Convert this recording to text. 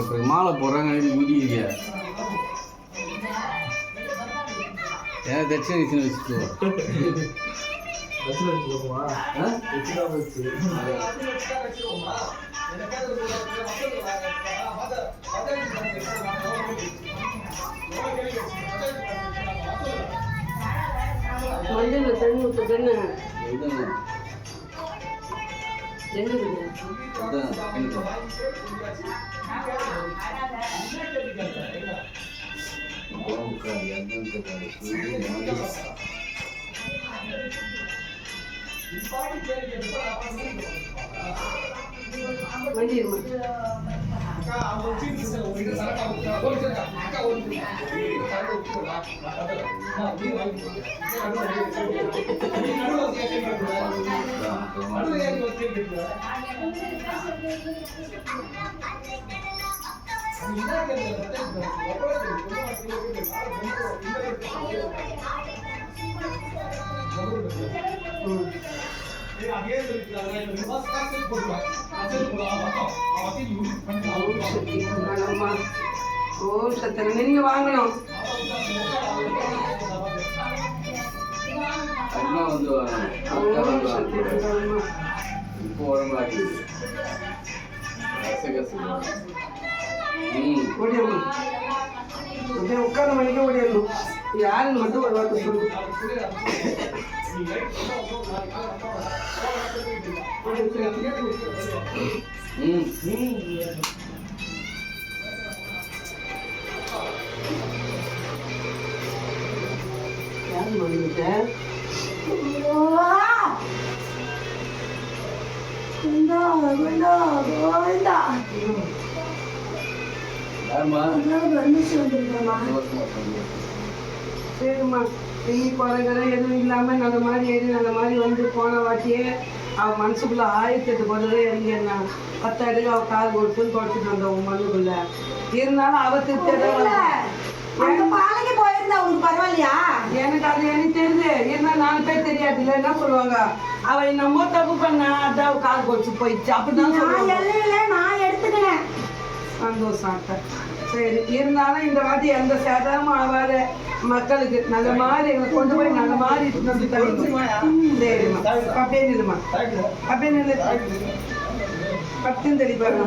ஒரு மாலை போடுறாங்க முடியலையா ஏன் தட்சிணை வச்சுட்டு நீங்க வாங்கணும் உட்கார்ந்த மணிக்கே ஓடிடணும் யாருன்னு மட்டும் ஒரு வார்த்தை சொல்லு யாரு மணிக்கிட்ட சரிம்மா நீ குறைகிற எதுவும் இல்லாமல் நல்ல மாதிரி நல்ல மாதிரி வந்து போன வாட்டியே அவள் மனசுக்குள்ள 1008 போதவே இறங்கினா 10 அடிக்கு அவள் கார் கொடுத்துன்னு தொடச்சிட்டு வந்தோம் உன் மண்ணுக்குள்ள இருந்தாலும் அவள் திருப்தியாக போயிருந்தா உங்களுக்கு பரவாயில்லையா எனக்கு அது எனக்கு தெரியுது இருந்தாலும் 4 பேர் தெரியாது இல்லை என்ன சொல்லுவாங்க அவள் என்னமோ தப்பு பண்ணா அதான் அவள் கார் கொடுத்து போயிடுச்சு அப்படிதான் சொல்லுவாங்க நான் எடுத்துக்கிறேன் சந்தோஷம் சரி இருந்தாலும் இந்த வாட்டி எந்த சேதமும் ஆகாத மக்களுக்கு நல்ல மாதிரி எங்களை கொண்டு போய் நல்ல மாதிரி சரிம்மா அப்படியே நில்லுமா அப்படியே நில்லு 10 தெளிப்பாங்க